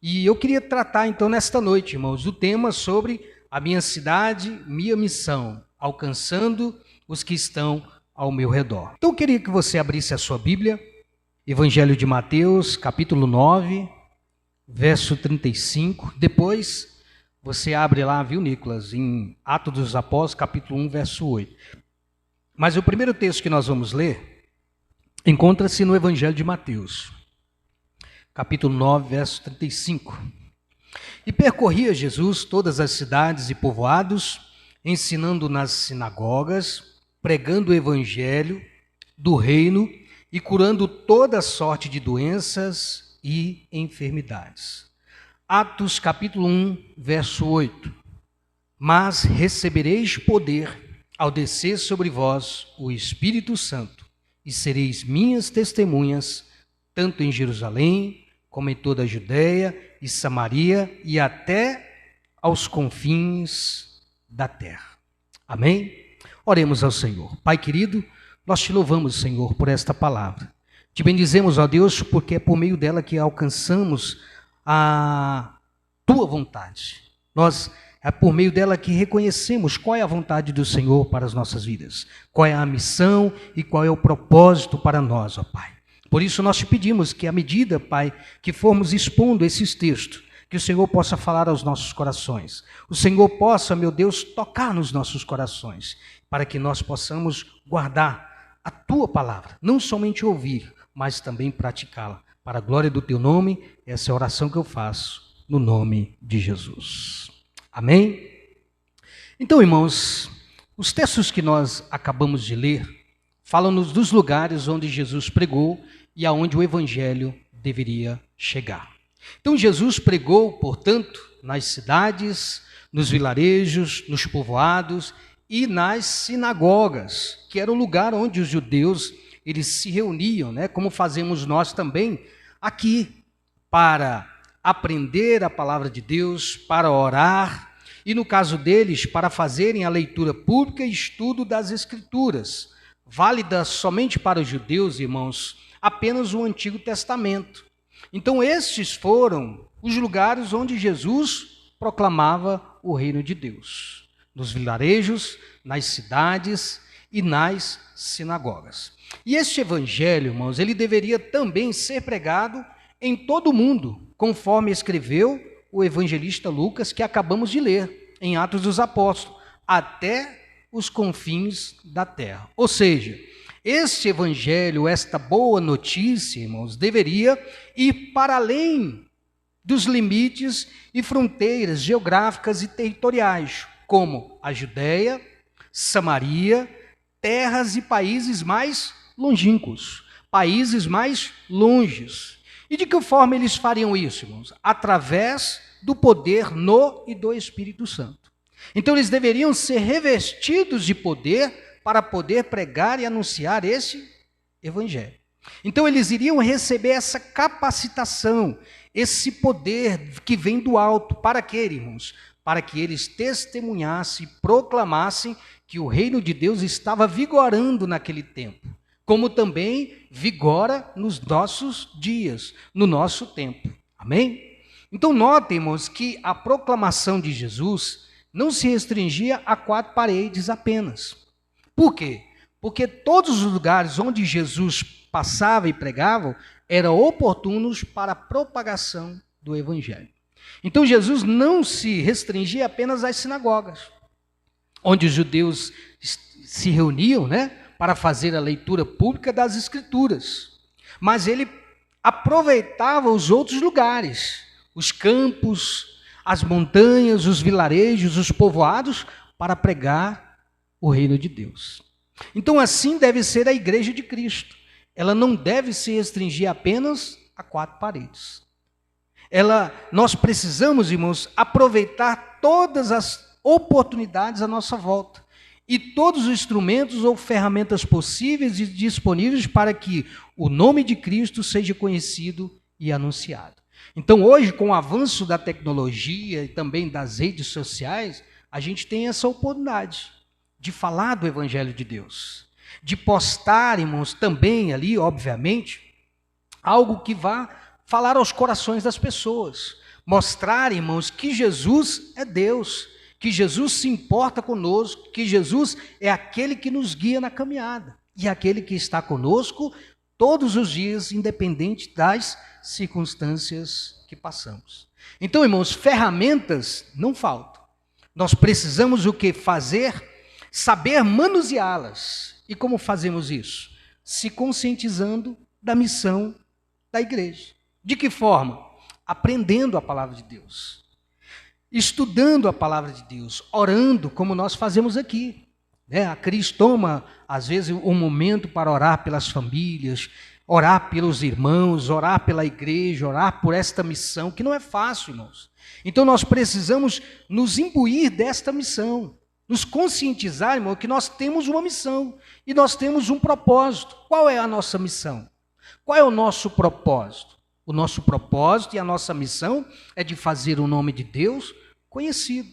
E eu queria tratar então nesta noite, irmãos, o tema sobre a minha cidade, minha missão, alcançando os que estão ao meu redor. Então eu queria que você abrisse a sua Bíblia, Evangelho de Mateus, capítulo 9, verso 35. Depois você abre lá, viu, Nicolas, em Atos dos Apóstolos, capítulo 1, verso 8. Mas o primeiro texto que nós vamos ler encontra-se no Evangelho de Mateus, capítulo 9, verso 35. E percorria Jesus todas as cidades e povoados, ensinando nas sinagogas, pregando o evangelho do reino e curando toda sorte de doenças e enfermidades. Atos capítulo 1, verso 8. Mas recebereis poder ao descer sobre vós o Espírito Santo, e sereis minhas testemunhas, tanto em Jerusalém, como em toda a Judéia e Samaria e até aos confins da terra. Amém? Oremos ao Senhor. Pai querido, nós te louvamos, Senhor, por esta palavra. Te bendizemos, ó Deus, porque é por meio dela que alcançamos a tua vontade. É por meio dela que reconhecemos qual é a vontade do Senhor para as nossas vidas, qual é a missão e qual é o propósito para nós, ó Pai. Por isso nós te pedimos que à medida, Pai, que formos expondo esses textos, que o Senhor possa falar aos nossos corações. O Senhor possa, meu Deus, tocar nos nossos corações, para que nós possamos guardar a tua palavra, não somente ouvir, mas também praticá-la. Para a glória do teu nome, essa é a oração que eu faço, no nome de Jesus. Amém? Então, irmãos, os textos que nós acabamos de ler falam-nos dos lugares onde Jesus pregou e aonde o evangelho deveria chegar. Então Jesus pregou, portanto, nas cidades, nos vilarejos, nos povoados e nas sinagogas, que era o lugar onde os judeus eles se reuniam, né, como fazemos nós também aqui, para aprender a palavra de Deus, para orar e, no caso deles, para fazerem a leitura pública e estudo das Escrituras, válida somente para os judeus, irmãos, apenas o Antigo Testamento. Então estes foram os lugares onde Jesus proclamava o reino de Deus, nos vilarejos, nas cidades e nas sinagogas. E este evangelho, irmãos, ele deveria também ser pregado em todo o mundo, conforme escreveu o evangelista Lucas, que acabamos de ler em Atos dos Apóstolos, até os confins da terra. Ou seja, este evangelho, esta boa notícia, irmãos, deveria ir para além dos limites e fronteiras geográficas e territoriais, como a Judéia, Samaria, terras e países mais longínquos, países mais longes. E de que forma eles fariam isso, irmãos? Através do poder no e do Espírito Santo. Então eles deveriam ser revestidos de poder para poder pregar e anunciar esse evangelho. Então eles iriam receber essa capacitação, esse poder que vem do alto. Para quê, irmãos? Para que eles testemunhassem, proclamassem que o reino de Deus estava vigorando naquele tempo, como também vigora nos nossos dias, no nosso tempo. Amém? Então notem, irmãos, que a proclamação de Jesus não se restringia a 4 paredes apenas. Por quê? Porque todos os lugares onde Jesus passava e pregava eram oportunos para a propagação do evangelho. Então Jesus não se restringia apenas às sinagogas, onde os judeus se reuniam, né, para fazer a leitura pública das Escrituras. Mas ele aproveitava os outros lugares, os campos, as montanhas, os vilarejos, os povoados, para pregar o reino de Deus. Então assim deve ser a igreja de Cristo. Ela não deve se restringir apenas a 4 paredes. Nós precisamos, irmãos, aproveitar todas as oportunidades à nossa volta e todos os instrumentos ou ferramentas possíveis e disponíveis para que o nome de Cristo seja conhecido e anunciado. Então hoje, com o avanço da tecnologia e também das redes sociais, a gente tem essa oportunidade de falar do Evangelho de Deus, de postar, irmãos, também ali, obviamente, algo que vá falar aos corações das pessoas, Mostrar, irmãos, que Jesus é Deus, que Jesus se importa conosco, que Jesus é aquele que nos guia na caminhada e aquele que está conosco todos os dias, independente das circunstâncias que passamos. Então, irmãos, ferramentas não faltam. Nós precisamos o que fazer? Saber manuseá-las. E como fazemos isso? Se conscientizando da missão da igreja. De que forma? Aprendendo a palavra de Deus, estudando a palavra de Deus, orando, como nós fazemos aqui. A Cris toma, às vezes, um momento para orar pelas famílias, orar pelos irmãos, orar pela igreja, orar por esta missão, que não é fácil, irmãos. Então nós precisamos nos imbuir desta missão, nos conscientizar, irmão, que nós temos uma missão e nós temos um propósito. Qual é a nossa missão? Qual é o nosso propósito? O nosso propósito e a nossa missão é de fazer o nome de Deus conhecido.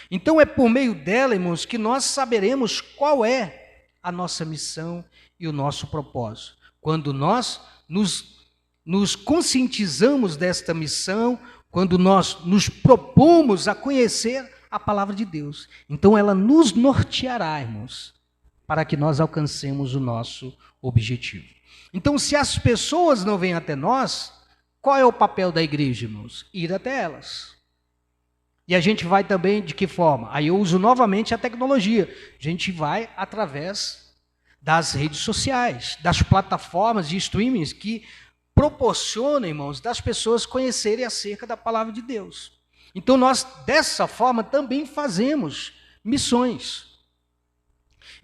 Então é por meio dela, irmãos, que nós saberemos qual é a nossa missão e o nosso propósito. Quando nós nos conscientizamos desta missão, quando nós nos propomos a conhecer a palavra de Deus, então ela nos norteará, irmãos, para que nós alcancemos o nosso objetivo. Então, se as pessoas não vêm até nós, qual é o papel da igreja, irmãos? Ir até elas. E a gente vai também de que forma? Aí eu uso novamente a tecnologia. A gente vai através das redes sociais, das plataformas de streaming que proporcionam, irmãos, das pessoas conhecerem acerca da palavra de Deus. Então nós, dessa forma, também fazemos missões.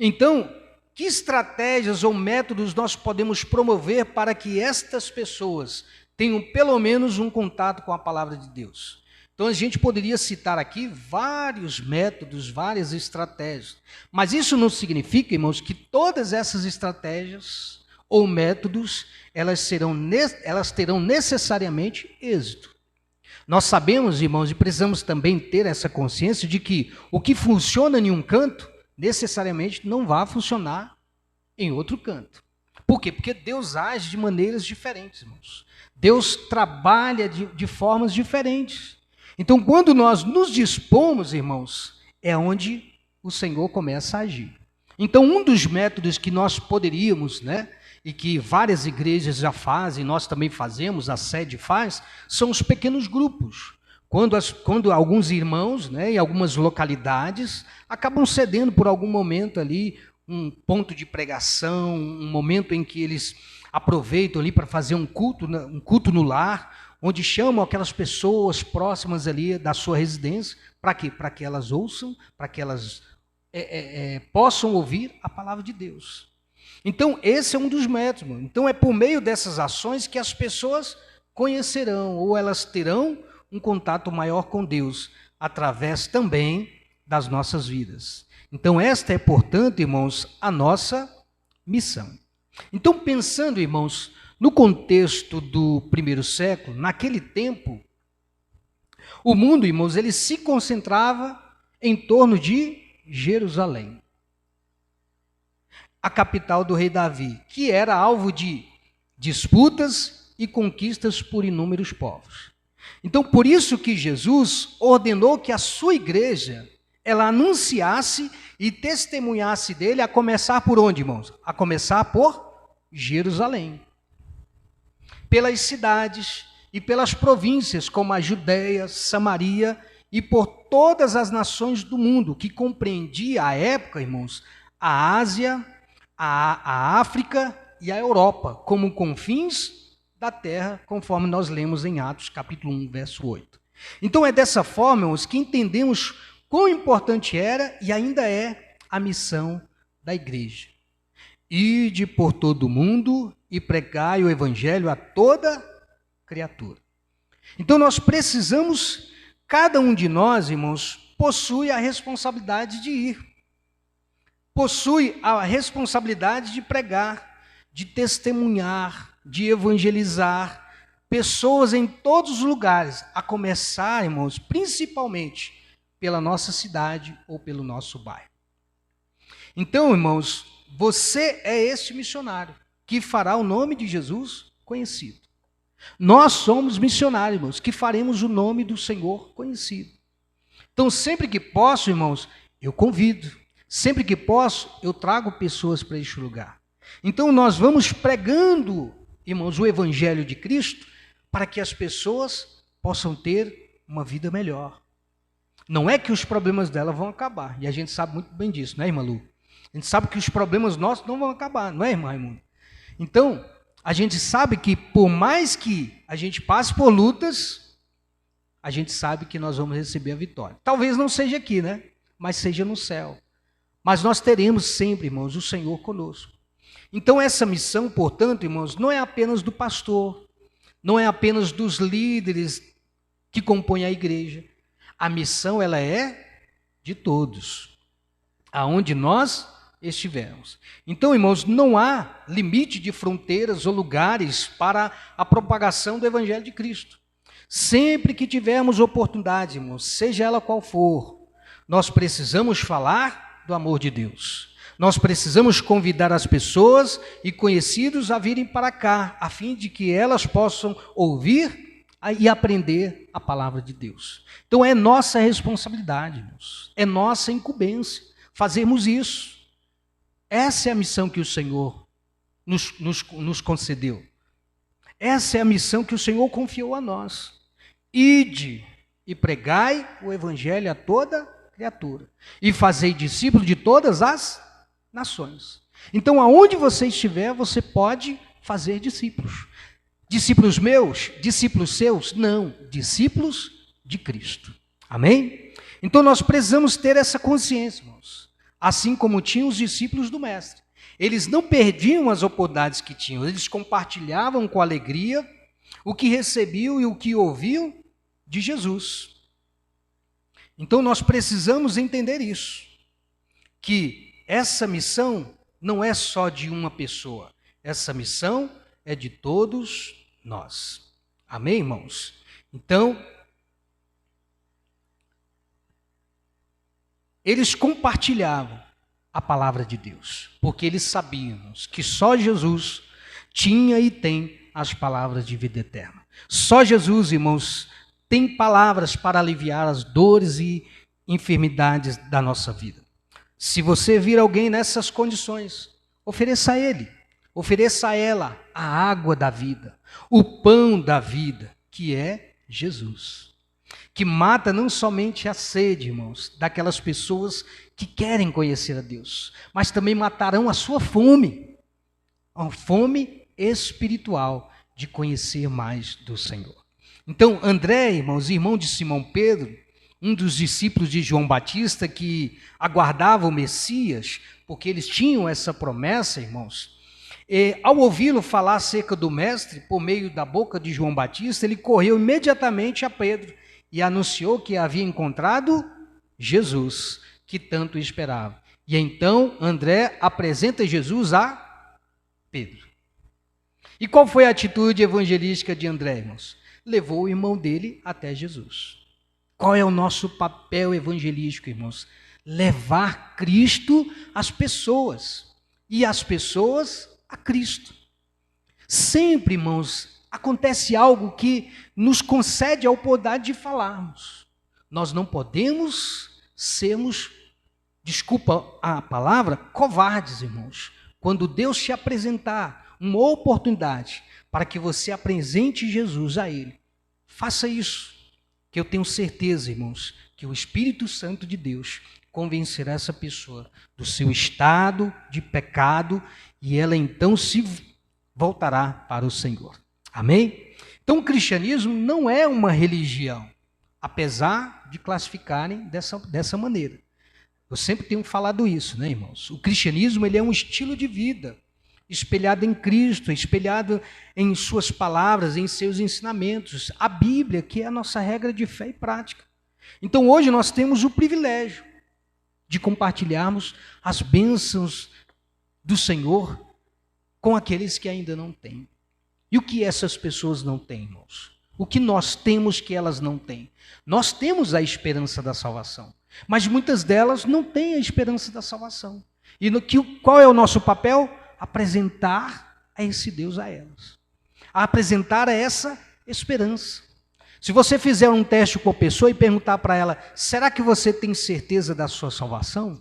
Então, que estratégias ou métodos nós podemos promover para que estas pessoas tenham pelo menos um contato com a palavra de Deus? Então a gente poderia citar aqui vários métodos, várias estratégias, mas isso não significa, irmãos, que todas essas estratégias ou métodos, elas terão necessariamente êxito. Nós sabemos, irmãos, e precisamos também ter essa consciência de que o que funciona em um canto, necessariamente não vai funcionar em outro canto. Por quê? Porque Deus age de maneiras diferentes, irmãos. Deus trabalha de formas diferentes. Então, quando nós nos dispomos, irmãos, é onde o Senhor começa a agir. Então, um dos métodos que nós poderíamos, e que várias igrejas já fazem, nós também fazemos, a sede faz, são os pequenos grupos. Quando alguns irmãos, em algumas localidades, acabam cedendo por algum momento ali, um ponto de pregação, um momento em que eles aproveitam ali para fazer um culto no lar, onde chamam aquelas pessoas próximas ali da sua residência, para quê? Para que elas ouçam, para que elas possam ouvir a palavra de Deus. Então, esse é um dos métodos. Então, é por meio dessas ações que as pessoas conhecerão, ou elas terão um contato maior com Deus, através também das nossas vidas. Então, esta é, portanto, irmãos, a nossa missão. Então, pensando, irmãos, no contexto do primeiro século, naquele tempo, o mundo, irmãos, ele se concentrava em torno de Jerusalém, a capital do rei Davi, que era alvo de disputas e conquistas por inúmeros povos. Então, por isso que Jesus ordenou que a sua igreja, ela anunciasse e testemunhasse dele, a começar por onde, irmãos? A começar por Jerusalém. Pelas cidades e pelas províncias, como a Judéia, Samaria e por todas as nações do mundo, que compreendia à época, irmãos, a Ásia, a África e a Europa, como confins da terra, conforme nós lemos em Atos, capítulo 1, verso 8. Então é dessa forma, irmãos, que entendemos quão importante era e ainda é a missão da igreja. Ide por todo o mundo e pregai o evangelho a toda criatura. Então nós precisamos, cada um de nós, irmãos, possui a responsabilidade de ir. Possui a responsabilidade de pregar, de testemunhar, de evangelizar pessoas em todos os lugares, a começar, irmãos, principalmente pela nossa cidade ou pelo nosso bairro. Então, irmãos, você é este missionário que fará o nome de Jesus conhecido. Nós somos missionários, irmãos, que faremos o nome do Senhor conhecido. Então, sempre que posso, irmãos, eu convido. Sempre que posso, eu trago pessoas para este lugar. Então, nós vamos pregando, irmãos, o Evangelho de Cristo para que as pessoas possam ter uma vida melhor. Não é que os problemas dela vão acabar. E a gente sabe muito bem disso, não é, irmã Lu? A gente sabe que os problemas nossos não vão acabar, não é, irmã Raimundo? Então, a gente sabe que por mais que a gente passe por lutas, a gente sabe que nós vamos receber a vitória. Talvez não seja aqui, né? Mas seja no céu. Mas nós teremos sempre, irmãos, o Senhor conosco. Então essa missão, portanto, irmãos, não é apenas do pastor, não é apenas dos líderes que compõem a igreja. A missão, ela é de todos, aonde nós estivermos. Então, irmãos, não há limite de fronteiras ou lugares para a propagação do Evangelho de Cristo. Sempre que tivermos oportunidade, irmãos, seja ela qual for, nós precisamos falar do amor de Deus. Nós precisamos convidar as pessoas e conhecidos a virem para cá, a fim de que elas possam ouvir e aprender a palavra de Deus. Então é nossa responsabilidade, irmãos, é nossa incumbência fazermos isso. Essa é a missão que o Senhor nos concedeu. Essa é a missão que o Senhor confiou a nós. Ide e pregai o Evangelho a toda criatura e fazei discípulos de todas as nações. Então, aonde você estiver, você pode fazer discípulos. Discípulos meus? Discípulos seus? Não, discípulos de Cristo. Amém? Então, nós precisamos ter essa consciência, irmãos. Assim como tinham os discípulos do Mestre. Eles não perdiam as oportunidades que tinham, eles compartilhavam com alegria o que recebiam e o que ouviam de Jesus. Então nós precisamos entender isso, que essa missão não é só de uma pessoa, essa missão é de todos nós. Amém, irmãos? Então, eles compartilhavam a palavra de Deus, porque eles sabiam que só Jesus tinha e tem as palavras de vida eterna. Só Jesus, irmãos, tem palavras para aliviar as dores e enfermidades da nossa vida. Se você vir alguém nessas condições, ofereça a ele, ofereça a ela a água da vida, o pão da vida, que é Jesus. Que mata não somente a sede, irmãos, daquelas pessoas que querem conhecer a Deus, mas também matarão a sua fome, a fome espiritual de conhecer mais do Senhor. Então, André, irmãos, irmão de Simão Pedro, um dos discípulos de João Batista que aguardava o Messias, porque eles tinham essa promessa, irmãos, ao ouvi-lo falar acerca do Mestre, por meio da boca de João Batista, ele correu imediatamente a Pedro e anunciou que havia encontrado Jesus, que tanto esperava. E então André apresenta Jesus a Pedro. E qual foi a atitude evangelística de André, irmãos? Levou o irmão dele até Jesus. Qual é o nosso papel evangelístico, irmãos? Levar Cristo às pessoas e as pessoas a Cristo. Sempre, irmãos, acontece algo que nos concede a oportunidade de falarmos. Nós não podemos sermos, desculpa a palavra, covardes, irmãos. Quando Deus te apresentar uma oportunidade para que você apresente Jesus a Ele, faça isso, que eu tenho certeza, irmãos, que o Espírito Santo de Deus convencerá essa pessoa do seu estado de pecado e ela então se voltará para o Senhor. Amém? Então o cristianismo não é uma religião, apesar de classificarem dessa maneira. Eu sempre tenho falado isso, né, irmãos? O cristianismo, ele é um estilo de vida, espelhado em Cristo, espelhado em suas palavras, em seus ensinamentos. A Bíblia, que é a nossa regra de fé e prática. Então hoje nós temos o privilégio de compartilharmos as bênçãos do Senhor com aqueles que ainda não têm. E o que essas pessoas não têm, irmãos? O que nós temos que elas não têm? Nós temos a esperança da salvação, mas muitas delas não têm a esperança da salvação. E qual é o nosso papel? Apresentar a esse Deus a elas. a apresentar essa esperança. Se você fizer um teste com a pessoa e perguntar para ela, será que você tem certeza da sua salvação?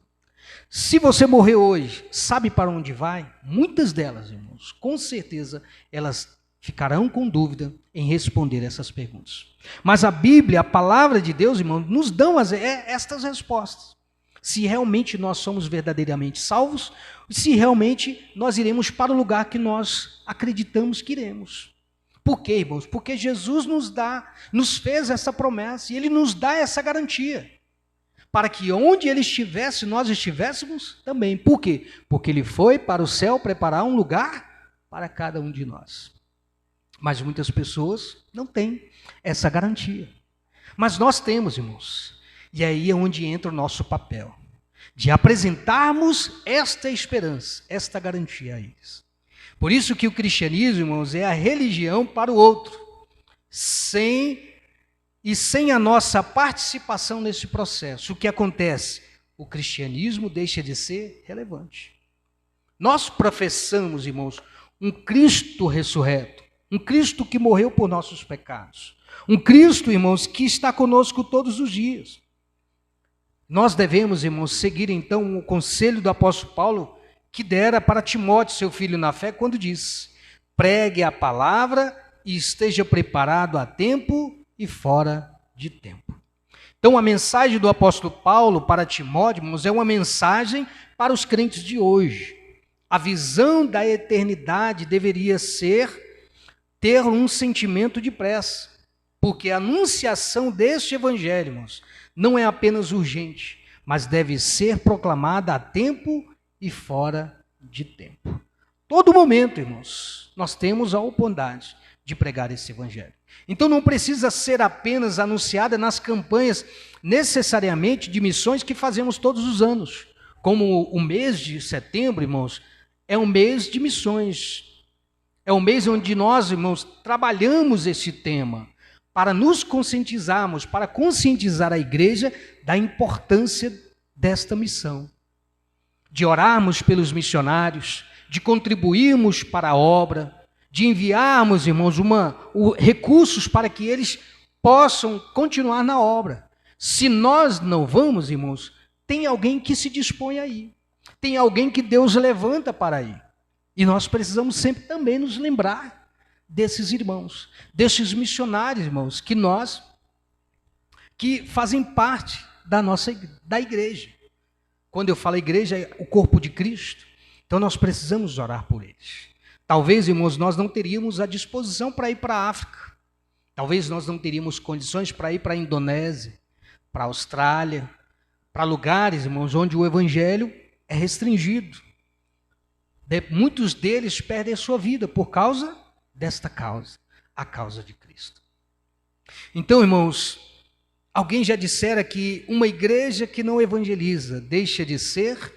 Se você morrer hoje, sabe para onde vai? Muitas delas, irmãos, com certeza, elas ficarão com dúvida em responder essas perguntas. Mas a Bíblia, a palavra de Deus, irmãos, nos dão estas respostas. Se realmente nós somos verdadeiramente salvos, se realmente nós iremos para o lugar que nós acreditamos que iremos. Por quê, irmãos? Porque Jesus nos fez essa promessa e Ele nos dá essa garantia. Para que onde Ele estivesse, nós estivéssemos também. Por quê? Porque Ele foi para o céu preparar um lugar para cada um de nós. Mas muitas pessoas não têm essa garantia. Mas nós temos, irmãos. E aí é onde entra o nosso papel. De apresentarmos esta esperança, esta garantia a eles. Por isso que o cristianismo, irmãos, é a religião para o outro. Sem a nossa participação nesse processo, o que acontece? O cristianismo deixa de ser relevante. Nós professamos, irmãos, um Cristo ressurreto, um Cristo que morreu por nossos pecados, um Cristo, irmãos, que está conosco todos os dias. Nós devemos, irmãos, seguir então o conselho do apóstolo Paulo, que dera para Timóteo, seu filho na fé, quando disse: pregue a palavra e esteja preparado a tempo e fora de tempo. Então a mensagem do apóstolo Paulo para Timóteo, irmãos, é uma mensagem para os crentes de hoje. A visão da eternidade deveria ter um sentimento de pressa, porque a anunciação deste evangelho, irmãos, não é apenas urgente, mas deve ser proclamada a tempo e fora de tempo. Todo momento, irmãos, nós temos a oportunidade de pregar esse evangelho. Então não precisa ser apenas anunciada nas campanhas necessariamente de missões que fazemos todos os anos. Como o mês de setembro, irmãos, é um mês de missões. É um mês onde nós, irmãos, trabalhamos esse tema para nos conscientizarmos, para conscientizar a igreja da importância desta missão. De orarmos pelos missionários, de contribuirmos para a obra, de enviarmos, irmãos, recursos para que eles possam continuar na obra. Se nós não vamos, irmãos, tem alguém que se dispõe a ir. Tem alguém que Deus levanta para ir. E nós precisamos sempre também nos lembrar desses irmãos, desses missionários, irmãos, que fazem parte da igreja. Quando eu falo igreja, é o corpo de Cristo. Então nós precisamos orar por eles. Talvez, irmãos, nós não teríamos a disposição para ir para a África. Talvez nós não teríamos condições para ir para a Indonésia, para a Austrália, para lugares, irmãos, onde o evangelho é restringido. Muitos deles perdem a sua vida por causa desta causa, a causa de Cristo. Então, irmãos, alguém já dissera que uma igreja que não evangeliza deixa de ser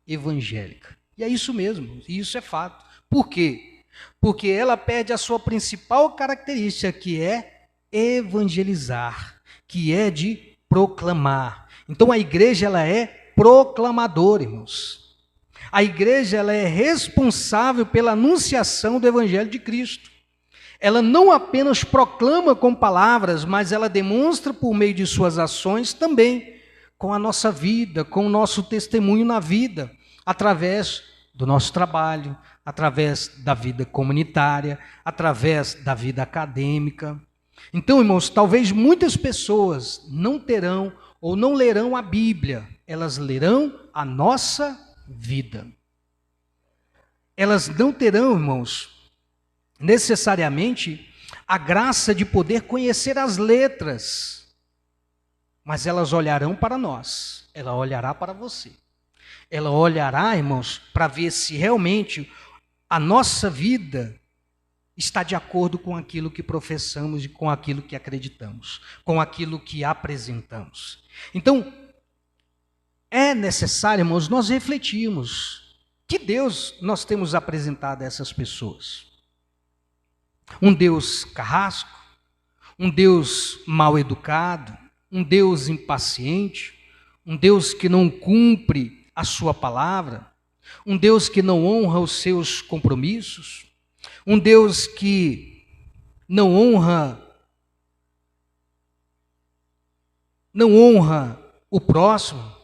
evangélica. E é isso mesmo, e isso é fato. Por quê? Porque ela perde a sua principal característica, que é evangelizar, que é de proclamar. Então a igreja, ela é proclamadora, irmãos. A igreja, ela é responsável pela anunciação do evangelho de Cristo. Ela não apenas proclama com palavras, mas ela demonstra por meio de suas ações também, com a nossa vida, com o nosso testemunho na vida, através do nosso trabalho, através da vida comunitária, através da vida acadêmica. Então, irmãos, talvez muitas pessoas não terão ou não lerão a Bíblia, elas lerão a nossa vida. Elas não terão, irmãos, necessariamente a graça de poder conhecer as letras, mas elas olharão para nós, ela olhará para você. Ela olhará, irmãos, para ver se realmente a nossa vida está de acordo com aquilo que professamos e com aquilo que acreditamos, com aquilo que apresentamos. Então, é necessário, irmãos, nós refletirmos que Deus nós temos apresentado a essas pessoas. Um Deus carrasco, um Deus mal educado, um Deus impaciente, um Deus que não cumpre a sua palavra, um Deus que não honra os seus compromissos, um Deus que não honra o próximo,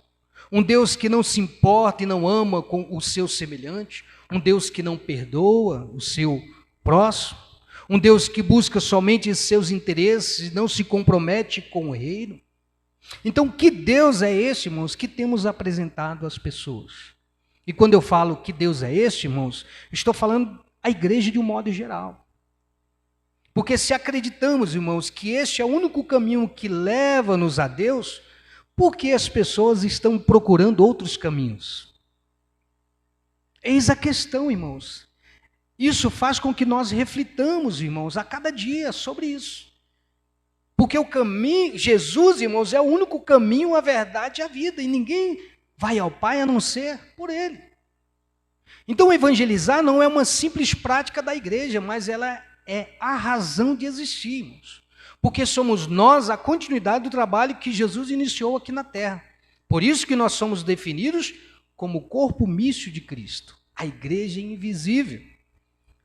um Deus que não se importa e não ama com o seu semelhante, um Deus que não perdoa o seu próximo, um Deus que busca somente seus interesses e não se compromete com o reino. Então, que Deus é esse, irmãos, que temos apresentado às pessoas? E quando eu falo que Deus é este, irmãos, estou falando a igreja de um modo geral. Porque se acreditamos, irmãos, que este é o único caminho que leva-nos a Deus, por que as pessoas estão procurando outros caminhos? Eis a questão, irmãos. Isso faz com que nós reflitamos, irmãos, a cada dia sobre isso. Porque o caminho, Jesus, irmãos, é o único caminho, a verdade e a vida. E ninguém vai ao Pai a não ser por Ele. Então, evangelizar não é uma simples prática da igreja, mas ela é a razão de existirmos. Porque somos nós a continuidade do trabalho que Jesus iniciou aqui na terra. Por isso que nós somos definidos como o corpo místico de Cristo, a igreja invisível.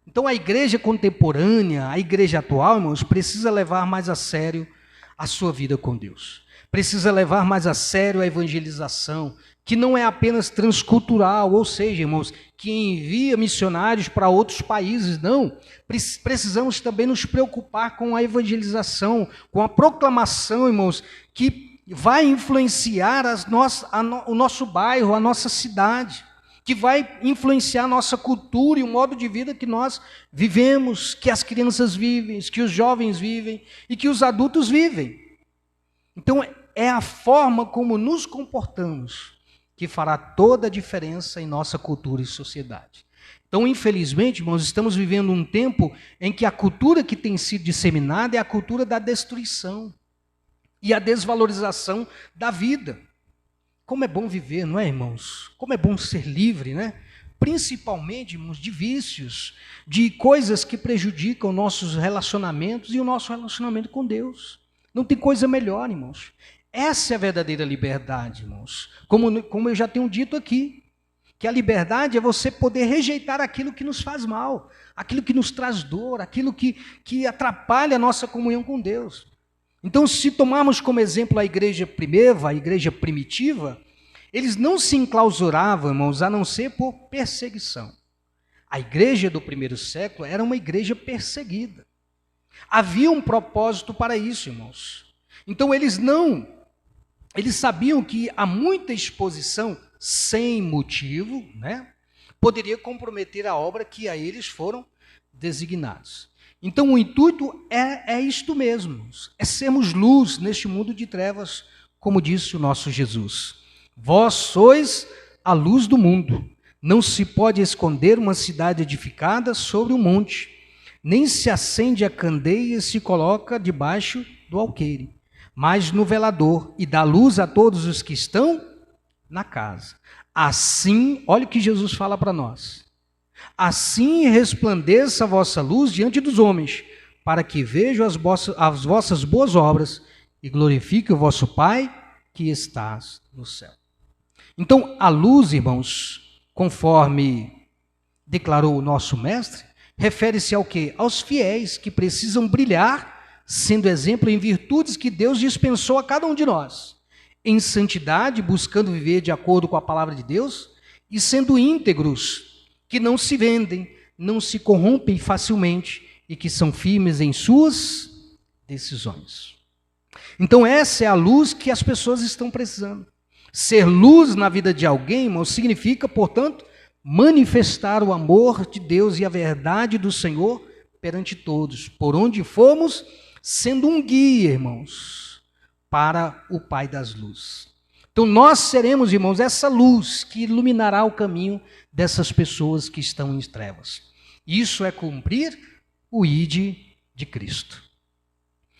Então a igreja contemporânea, a igreja atual, irmãos, precisa levar mais a sério a sua vida com Deus. Precisa levar mais a sério a evangelização, que não é apenas transcultural, ou seja, irmãos, que envia missionários para outros países, não. Precisamos também nos preocupar com a evangelização, com a proclamação, irmãos, que vai influenciar o nosso bairro, a nossa cidade, que vai influenciar a nossa cultura e o modo de vida que nós vivemos, que as crianças vivem, que os jovens vivem e que os adultos vivem. Então, é a forma como nos comportamos que fará toda a diferença em nossa cultura e sociedade. Então, infelizmente, irmãos, estamos vivendo um tempo em que a cultura que tem sido disseminada é a cultura da destruição e a desvalorização da vida. Como é bom viver, não é, irmãos? Como é bom ser livre, né? Principalmente, irmãos, de vícios, de coisas que prejudicam nossos relacionamentos e o nosso relacionamento com Deus. Não tem coisa melhor, irmãos. Essa é a verdadeira liberdade, irmãos. Como eu já tenho dito aqui, que a liberdade é você poder rejeitar aquilo que nos faz mal, aquilo que nos traz dor, aquilo que atrapalha a nossa comunhão com Deus. Então, se tomarmos como exemplo a igreja primeira, a igreja primitiva, eles não se enclausuravam, irmãos, a não ser por perseguição. A igreja do primeiro século era uma igreja perseguida. Havia um propósito para isso, irmãos. Então, eles sabiam que há muita exposição sem motivo, né, poderia comprometer a obra que a eles foram designados. Então, o intuito é isto mesmo, é sermos luz neste mundo de trevas, como disse o nosso Jesus. Vós sois a luz do mundo. Não se pode esconder uma cidade edificada sobre um monte, nem se acende a candeia e se coloca debaixo do alqueire, mas no velador, e dá luz a todos os que estão na casa. Assim, olha o que Jesus fala para nós. Assim resplandeça a vossa luz diante dos homens, para que vejam as vossas boas obras e glorifique o vosso Pai que estás no céu. Então, a luz, irmãos, conforme declarou o nosso mestre, refere-se ao quê? Aos fiéis que precisam brilhar, sendo exemplo em virtudes que Deus dispensou a cada um de nós, em santidade, buscando viver de acordo com a palavra de Deus e sendo íntegros, que não se vendem, não se corrompem facilmente e que são firmes em suas decisões. Então essa é a luz que as pessoas estão precisando. Ser luz na vida de alguém, irmão, significa, portanto, manifestar o amor de Deus e a verdade do Senhor perante todos, por onde formos, sendo um guia, irmãos, para o Pai das luzes. Então nós seremos, irmãos, essa luz que iluminará o caminho dessas pessoas que estão em trevas. Isso é cumprir o ID de Cristo.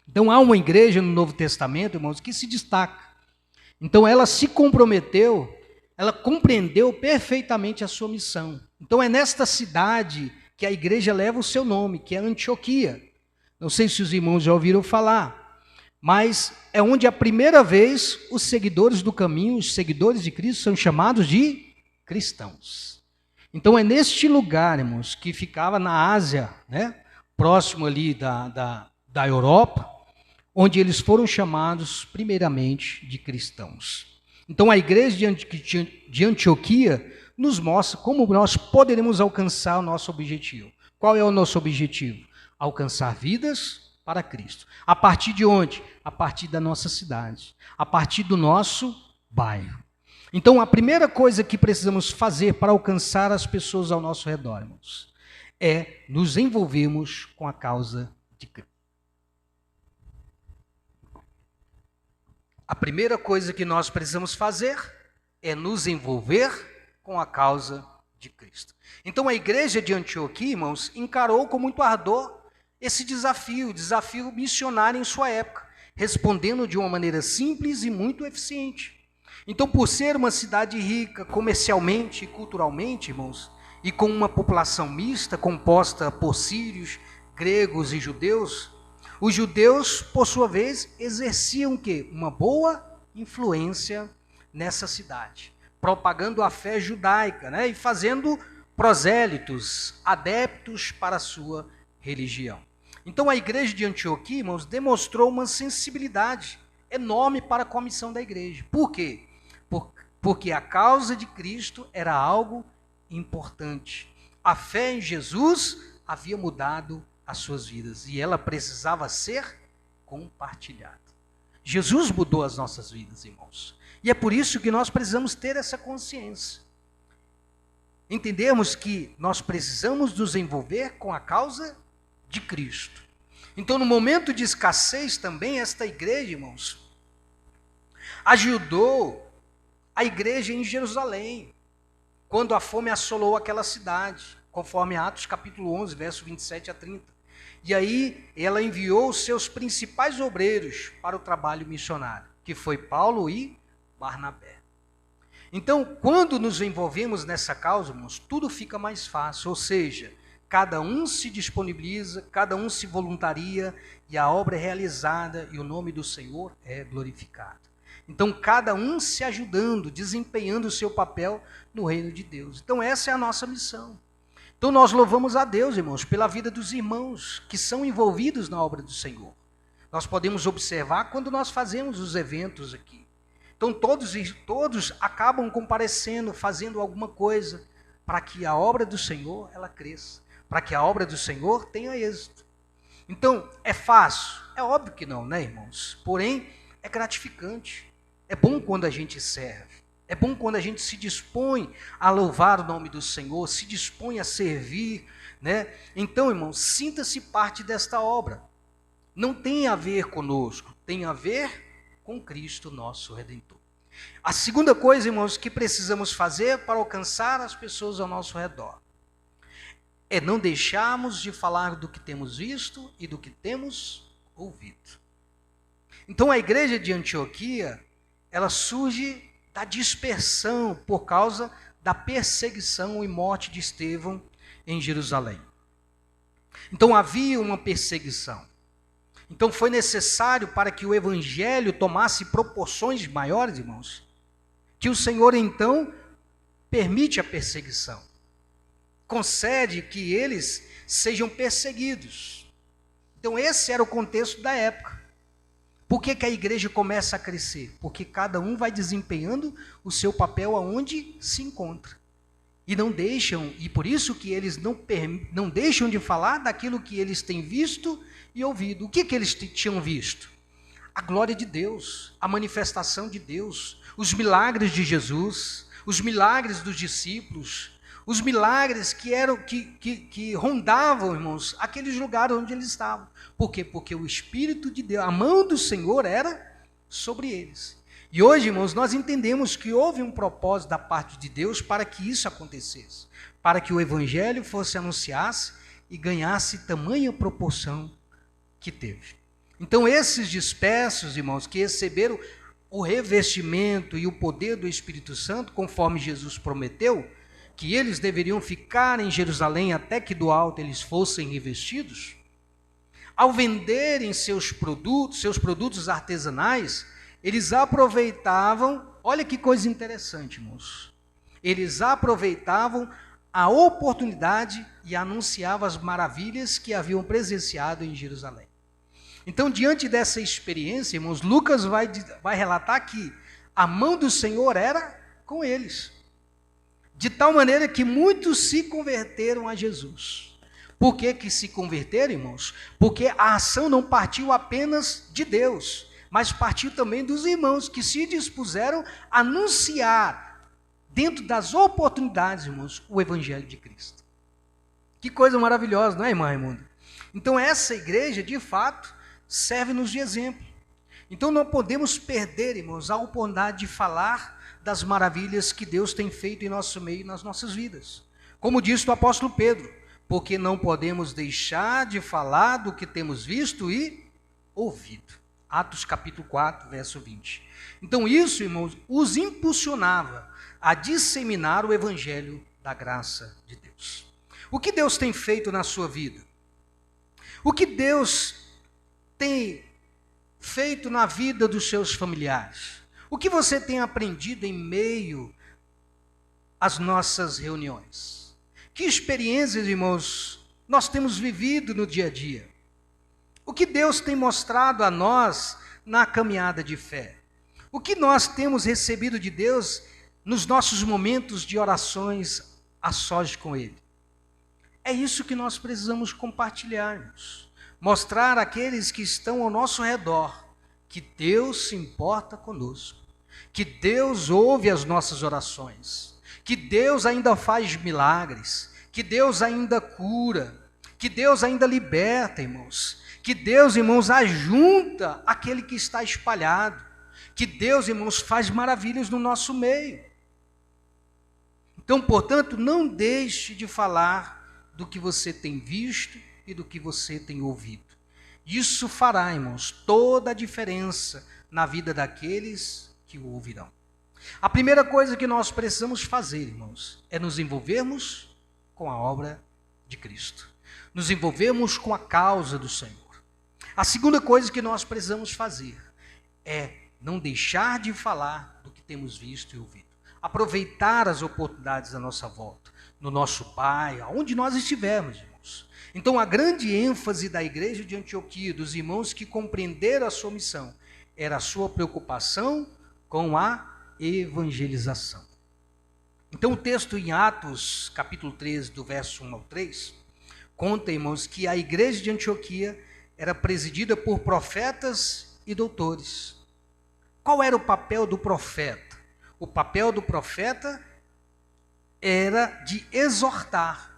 Então há uma igreja no Novo Testamento, irmãos, que se destaca. Então ela se comprometeu, ela compreendeu perfeitamente a sua missão. Então é nesta cidade que a igreja leva o seu nome, que é Antioquia. Não sei se os irmãos já ouviram falar, mas é onde a primeira vez os seguidores do caminho, os seguidores de Cristo, são chamados de cristãos. Então é neste lugar, irmãos, que ficava na Ásia, né, próximo ali da Europa, onde eles foram chamados primeiramente de cristãos. Então a igreja de Antioquia nos mostra como nós poderemos alcançar o nosso objetivo. Qual é o nosso objetivo? Alcançar vidas para Cristo. A partir de onde? A partir da nossa cidade, a partir do nosso bairro. Então a primeira coisa que precisamos fazer para alcançar as pessoas ao nosso redor, irmãos, é nos envolvermos com a causa de Cristo. A primeira coisa que nós precisamos fazer é nos envolver com a causa de Cristo. Então a igreja de Antioquia, irmãos, encarou com muito ardor esse desafio missionário em sua época, respondendo de uma maneira simples e muito eficiente. Então, por ser uma cidade rica comercialmente e culturalmente, irmãos, e com uma população mista, composta por sírios, gregos e judeus, os judeus, por sua vez, exerciam o quê? Uma boa influência nessa cidade, propagando a fé judaica, né? E fazendo prosélitos, adeptos para a sua religião. Então a igreja de Antioquia, irmãos, demonstrou uma sensibilidade enorme para com a missão da igreja. Por quê? Porque a causa de Cristo era algo importante. A fé em Jesus havia mudado as suas vidas e ela precisava ser compartilhada. Jesus mudou as nossas vidas, irmãos. E é por isso que nós precisamos ter essa consciência. Entendemos que nós precisamos nos envolver com a causa de Cristo. Então, no momento de escassez também, esta igreja, irmãos, ajudou a igreja em Jerusalém, quando a fome assolou aquela cidade, conforme Atos capítulo 11, verso 27 a 30. E aí ela enviou os seus principais obreiros para o trabalho missionário, que foi Paulo e Barnabé. Então, quando nos envolvemos nessa causa, irmãos, tudo fica mais fácil, ou seja, cada um se disponibiliza, cada um se voluntaria e a obra é realizada e o nome do Senhor é glorificado. Então, cada um se ajudando, desempenhando o seu papel no reino de Deus. Então, essa é a nossa missão. Então, nós louvamos a Deus, irmãos, pela vida dos irmãos que são envolvidos na obra do Senhor. Nós podemos observar quando nós fazemos os eventos aqui. Então, todos acabam comparecendo, fazendo alguma coisa para que a obra do Senhor ela cresça, para que a obra do Senhor tenha êxito. Então, é fácil? É óbvio que não, né, irmãos? Porém, é gratificante. É bom quando a gente serve. É bom quando a gente se dispõe a louvar o nome do Senhor, se dispõe a servir, né? Então, irmãos, sinta-se parte desta obra. Não tem a ver conosco, tem a ver com Cristo, nosso Redentor. A segunda coisa, irmãos, que precisamos fazer para alcançar as pessoas ao nosso redor é não deixarmos de falar do que temos visto e do que temos ouvido. Então, a igreja de Antioquia, ela surge da dispersão por causa da perseguição e morte de Estevão em Jerusalém. Então havia uma perseguição. Então foi necessário para que o evangelho tomasse proporções maiores, irmãos, que o Senhor então permite a perseguição. Concede que eles sejam perseguidos. Então esse era o contexto da época. Por que a igreja começa a crescer? Porque cada um vai desempenhando o seu papel aonde se encontra. E não deixam, e por isso que eles não deixam de falar daquilo que eles têm visto e ouvido. O que eles tinham visto? A glória de Deus, a manifestação de Deus, os milagres de Jesus, os milagres dos discípulos, os milagres que rondavam, irmãos, aqueles lugares onde eles estavam. Por quê? Porque o Espírito de Deus, a mão do Senhor era sobre eles. E hoje, irmãos, nós entendemos que houve um propósito da parte de Deus para que isso acontecesse, para que o Evangelho fosse anunciado e ganhasse tamanha proporção que teve. Então, esses dispersos, irmãos, que receberam o revestimento e o poder do Espírito Santo, conforme Jesus prometeu, que eles deveriam ficar em Jerusalém até que do alto eles fossem revestidos, ao venderem seus produtos artesanais, eles aproveitavam, olha que coisa interessante, irmãos, eles aproveitavam a oportunidade e anunciava as maravilhas que haviam presenciado em Jerusalém. Então, diante dessa experiência, irmãos, Lucas vai relatar que a mão do Senhor era com eles, de tal maneira que muitos se converteram a Jesus. Por que se converteram, irmãos? Porque a ação não partiu apenas de Deus, mas partiu também dos irmãos que se dispuseram a anunciar, dentro das oportunidades, irmãos, o Evangelho de Cristo. Que coisa maravilhosa, não é, irmã Raimunda? Então, essa igreja, de fato, serve-nos de exemplo. Então, não podemos perder, irmãos, a oportunidade de falar das maravilhas que Deus tem feito em nosso meio e nas nossas vidas. Como disse o apóstolo Pedro, porque não podemos deixar de falar do que temos visto e ouvido. Atos capítulo 4, verso 20. Então isso, irmãos, os impulsionava a disseminar o evangelho da graça de Deus. O que Deus tem feito na sua vida? O que Deus tem feito na vida dos seus familiares? O que você tem aprendido em meio às nossas reuniões? Que experiências, irmãos, nós temos vivido no dia a dia? O que Deus tem mostrado a nós na caminhada de fé? O que nós temos recebido de Deus nos nossos momentos de orações a sós com Ele? É isso que nós precisamos compartilharmos. Mostrar àqueles que estão ao nosso redor que Deus se importa conosco, que Deus ouve as nossas orações, que Deus ainda faz milagres, que Deus ainda cura, que Deus ainda liberta, irmãos, que Deus, irmãos, ajunta aquele que está espalhado, que Deus, irmãos, faz maravilhas no nosso meio. Então, portanto, não deixe de falar do que você tem visto e do que você tem ouvido. Isso fará, irmãos, toda a diferença na vida daqueles que o ouvirão. A primeira coisa que nós precisamos fazer, irmãos, é nos envolvermos com a obra de Cristo. Nos envolvermos com a causa do Senhor. A segunda coisa que nós precisamos fazer é não deixar de falar do que temos visto e ouvido. Aproveitar as oportunidades à nossa volta, no nosso bairro, aonde nós estivermos, irmãos. Então, a grande ênfase da igreja de Antioquia, dos irmãos que compreenderam a sua missão, era a sua preocupação com a evangelização. Então, o texto em Atos, capítulo 13, do verso 1 ao 3, conta, irmãos, que a igreja de Antioquia era presidida por profetas e doutores. Qual era o papel do profeta? O papel do profeta era de exortar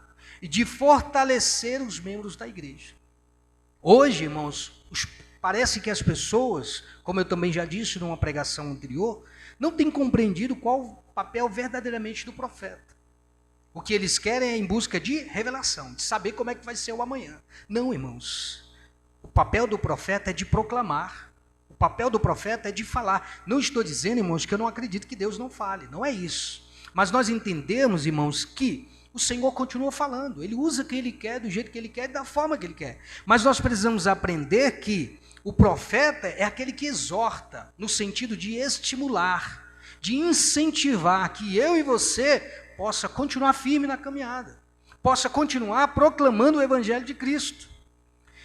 e de fortalecer os membros da igreja. Hoje, irmãos, parece que as pessoas, como eu também já disse numa pregação anterior, não têm compreendido qual o papel verdadeiramente do profeta. O que eles querem é em busca de revelação, de saber como é que vai ser o amanhã. Não, irmãos. O papel do profeta é de proclamar. O papel do profeta é de falar. Não estou dizendo, irmãos, que eu não acredito que Deus não fale. Não é isso. Mas nós entendemos, irmãos, que o Senhor continua falando. Ele usa quem Ele quer, do jeito que Ele quer, da forma que Ele quer. Mas nós precisamos aprender que o profeta é aquele que exorta, no sentido de estimular, de incentivar que eu e você possa continuar firme na caminhada, possa continuar proclamando o Evangelho de Cristo.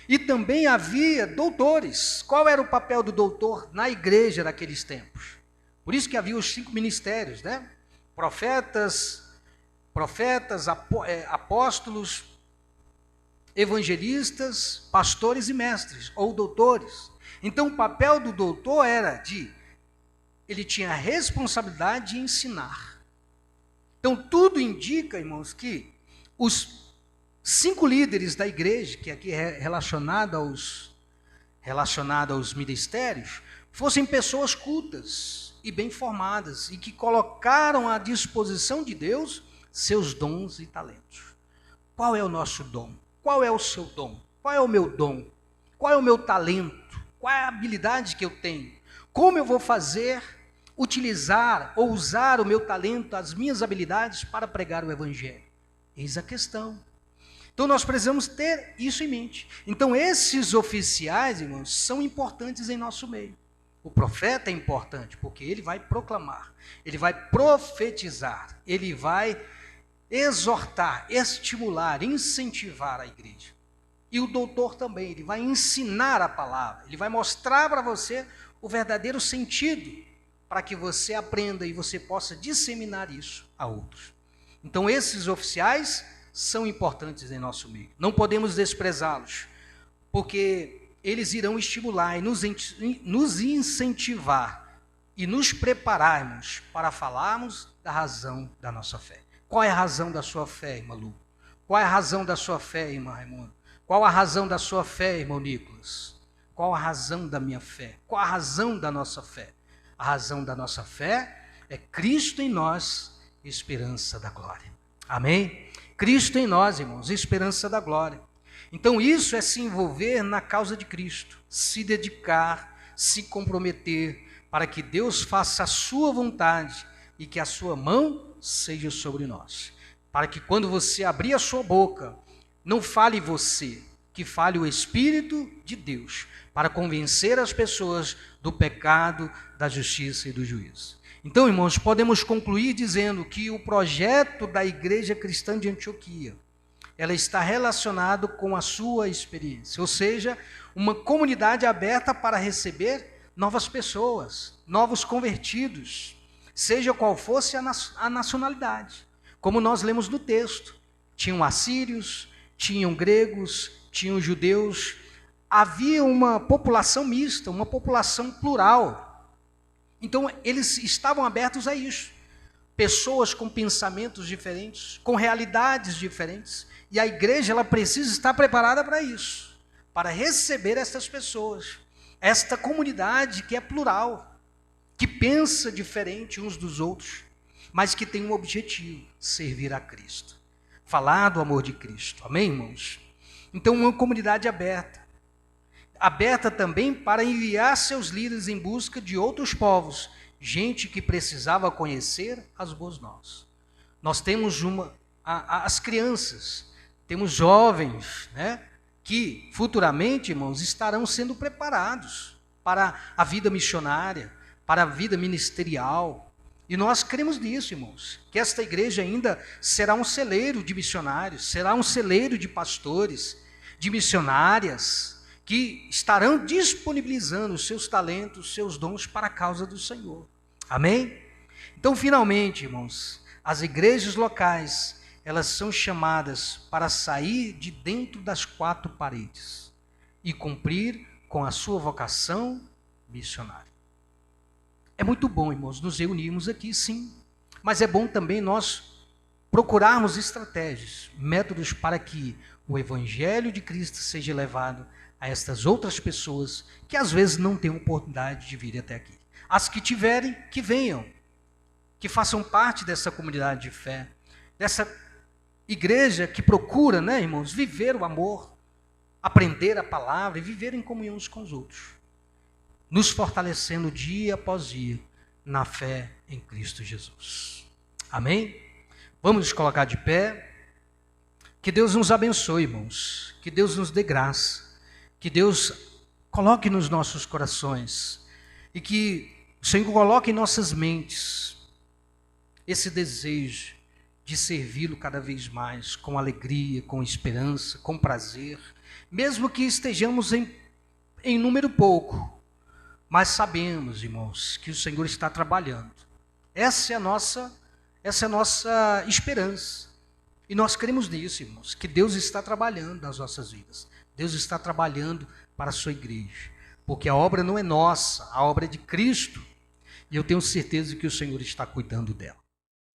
E também havia doutores. Qual era o papel do doutor na igreja daqueles tempos? Por isso que havia os 5 ministérios, né? Profetas, apóstolos, evangelistas, pastores e mestres, ou doutores. Então, o papel do doutor era ele tinha a responsabilidade de ensinar. Então, tudo indica, irmãos, que os 5 líderes da igreja, que aqui é relacionado aos ministérios, fossem pessoas cultas e bem formadas, e que colocaram à disposição de Deus seus dons e talentos. Qual é o nosso dom? Qual é o seu dom? Qual é o meu dom? Qual é o meu talento? Qual é a habilidade que eu tenho? Como eu vou utilizar ou usar o meu talento, as minhas habilidades para pregar o Evangelho? Eis a questão. Então nós precisamos ter isso em mente. Então esses oficiais, irmãos, são importantes em nosso meio. O profeta é importante porque ele vai proclamar, ele vai profetizar, ele vai exortar, estimular, incentivar a igreja. E o doutor também, ele vai ensinar a palavra, ele vai mostrar para você o verdadeiro sentido, para que você aprenda e você possa disseminar isso a outros. Então esses oficiais são importantes em nosso meio. Não podemos desprezá-los, porque eles irão estimular e nos incentivar e nos prepararmos para falarmos da razão da nossa fé. Qual é a razão da sua fé, irmã Lu? Qual é a razão da sua fé, irmã Raimundo? Qual a razão da sua fé, irmão Nicolas? Qual a razão da minha fé? Qual a razão da nossa fé? A razão da nossa fé é Cristo em nós, esperança da glória. Amém? Cristo em nós, irmãos, esperança da glória. Então isso é se envolver na causa de Cristo, se dedicar, se comprometer para que Deus faça a sua vontade e que a sua mão seja sobre nós. Para que quando você abrir a sua boca, não fale você, que fale o Espírito de Deus, para convencer as pessoas do pecado, da justiça e do juízo. Então, irmãos, podemos concluir dizendo que o projeto da Igreja Cristã de Antioquia, ela está relacionado com a sua experiência, ou seja, uma comunidade aberta para receber novas pessoas, novos convertidos, seja qual fosse a nacionalidade. Como nós lemos no texto, tinham assírios, tinham gregos, tinham judeus, havia uma população mista, uma população plural. Então, eles estavam abertos a isso. Pessoas com pensamentos diferentes, com realidades diferentes. E a igreja, ela precisa estar preparada para isso, para receber essas pessoas, esta comunidade que é plural, que pensa diferente uns dos outros, mas que tem um objetivo, servir a Cristo. Falar do amor de Cristo. Amém, irmãos? Então, uma comunidade aberta. Aberta também para enviar seus líderes em busca de outros povos, gente que precisava conhecer as boas novas. Nós temos as crianças, temos jovens, né, que futuramente, irmãos, estarão sendo preparados para a vida missionária, para a vida ministerial. E nós cremos nisso, irmãos, que esta igreja ainda será um celeiro de missionários, será um celeiro de pastores, de missionárias, que estarão disponibilizando os seus talentos, seus dons para a causa do Senhor. Amém? Então, finalmente, irmãos, as igrejas locais, elas são chamadas para sair de dentro das quatro paredes e cumprir com a sua vocação missionária. É muito bom, irmãos, nos reunirmos aqui, sim, mas é bom também nós procurarmos estratégias, métodos para que o Evangelho de Cristo seja levado a estas outras pessoas que às vezes não têm oportunidade de vir até aqui. As que tiverem, que venham, que façam parte dessa comunidade de fé, dessa igreja que procura, né, irmãos, viver o amor, aprender a palavra e viver em comunhão uns com os outros, nos fortalecendo dia após dia na fé em Cristo Jesus. Amém? Vamos nos colocar de pé. Que Deus nos abençoe, irmãos. Que Deus nos dê graça. Que Deus coloque nos nossos corações e que o Senhor coloque em nossas mentes esse desejo de servi-lo cada vez mais, com alegria, com esperança, com prazer, mesmo que estejamos em número pouco, mas sabemos, irmãos, que o Senhor está trabalhando. Essa é a nossa esperança. E nós cremos nisso, irmãos, que Deus está trabalhando nas nossas vidas. Deus está trabalhando para a sua igreja, porque a obra não é nossa, a obra é de Cristo, e eu tenho certeza que o Senhor está cuidando dela.